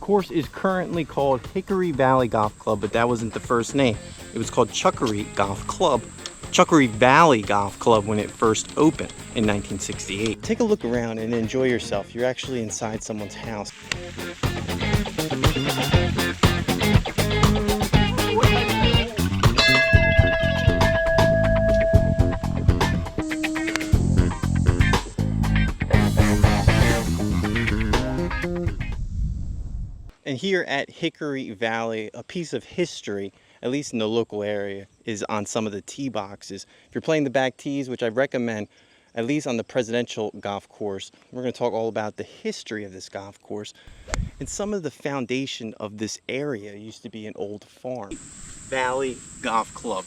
course is currently called Hickory Valley Golf Club, but that wasn't the first name. It was called Hickory Valley Golf Club when it first opened in 1968. Take a look around and enjoy yourself. You're actually inside someone's house. And here at Hickory Valley, a piece of history, at least in the local area, is on some of the tee boxes. If you're playing the back tees, which I recommend, at least on the Presidential Golf Course, we're going to talk all about the history of this golf course. And some of the foundation of this area used to be an old farm. Valley Golf Club.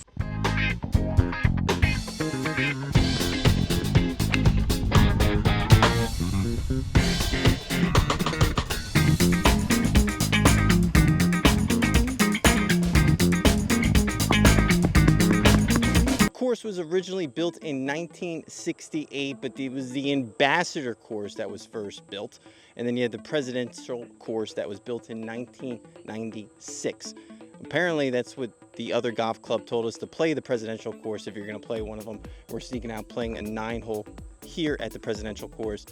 Course was originally built in 1968, but it was the Ambassador course that was first built, and then you had the Presidential course that was built in 1996. Apparently that's what the other golf club told us, to play the Presidential course if you're going to play one of them. We're sneaking out playing a 9-hole here at the Presidential course.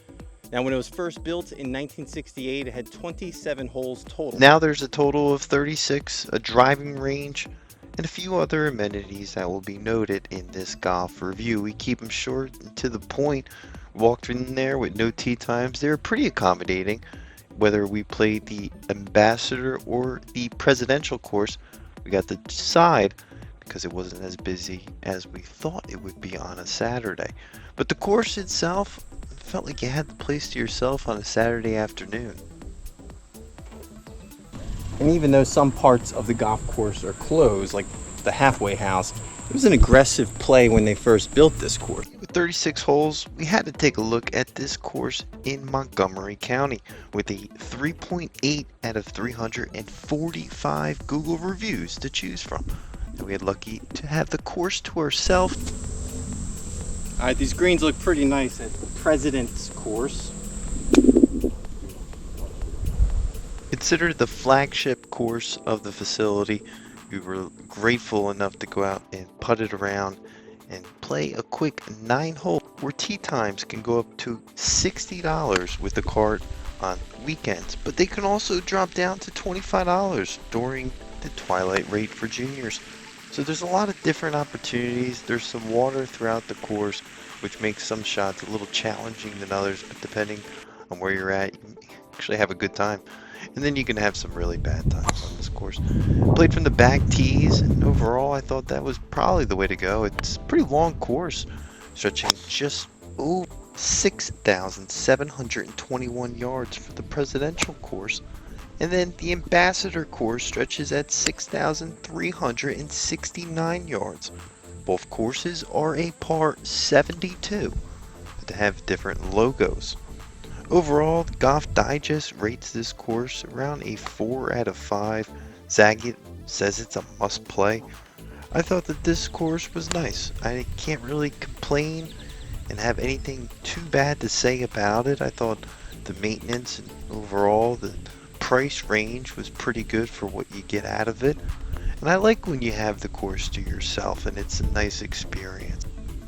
Now, when it was first built in 1968, it had 27 holes total. Now there's a total of 36, a driving range, and a few other amenities that will be noted in this golf review. We keep them short and to the point. Walked in there with no tee times. They're pretty accommodating. Whether we played the Ambassador or the Presidential course, we got to decide because it wasn't as busy as we thought it would be on a Saturday. But the course itself felt like you had the place to yourself on a Saturday afternoon. And even though some parts of the golf course are closed, like the halfway house, it was an aggressive play when they first built this course. With 36 holes, we had to take a look at this course in Montgomery County with a 3.8 out of 345 Google reviews to choose from. And we had lucky to have the course to ourselves. All right, these greens look pretty nice at the President's course. Considered the flagship course of the facility, we were grateful enough to go out and putt it around and play a quick 9-hole where tee times can go up to $60 with the cart on weekends, but they can also drop down to $25 during the twilight rate for juniors. So there's a lot of different opportunities. There's some water throughout the course, which makes some shots a little challenging than others, but depending on where you're at, you can actually have a good time. And then you can have some really bad times on this course. Played from the back tees, and overall I thought that was probably the way to go. It's a pretty long course, stretching just 6,721 yards for the Presidential course. And then the Ambassador course stretches at 6,369 yards. Both courses are a par 72, but they have different logos. Overall, Golf Digest rates this course around a 4 out of 5. Zagat says it's a must play. I thought that this course was nice. I can't really complain and have anything too bad to say about it. I thought the maintenance and overall the price range was pretty good for what you get out of it. And I like when you have the course to yourself and it's a nice experience.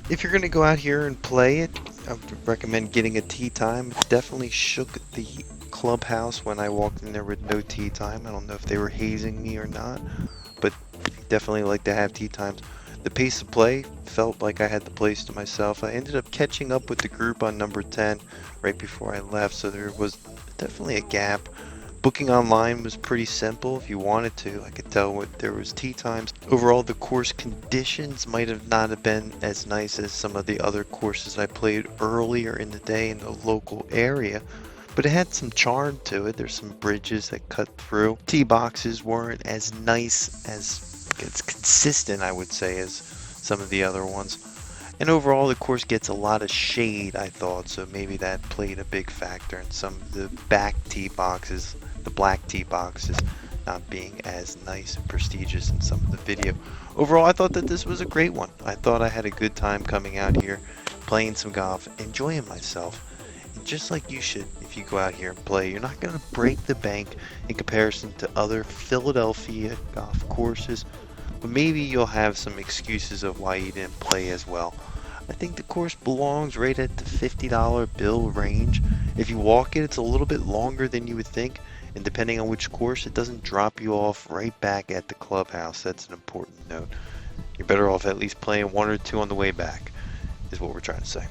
If you're going to go out here and play it, I would recommend getting a tee time. It definitely shook the clubhouse when I walked in there with no tee time. I don't know if they were hazing me or not, but definitely like to have tee times. The pace of play felt like I had the place to myself. I ended up catching up with the group on number 10 right before I left, so there was definitely a gap. Booking online was pretty simple if you wanted to. I could tell what there was tee times. Overall, the course conditions might have not have been as nice as some of the other courses I played earlier in the day in the local area, but it had some charm to it. There's some bridges that cut through. Tee boxes weren't as nice, as consistent, I would say, as some of the other ones. And overall, the course gets a lot of shade, I thought, so maybe that played a big factor in some of the back tee boxes, the black tee boxes, not being as nice and prestigious in some of the video. Overall, I thought that this was a great one. I thought I had a good time coming out here, playing some golf, enjoying myself, and just like you should if you go out here and play. You're not going to break the bank in comparison to other Philadelphia golf courses, but maybe you'll have some excuses of why you didn't play as well. I think the course belongs right at the $50 bill range. If you walk it, it's a little bit longer than you would think, and depending on which course, it doesn't drop you off right back at the clubhouse. That's an important note. You're better off at least playing one or two on the way back, is what we're trying to say.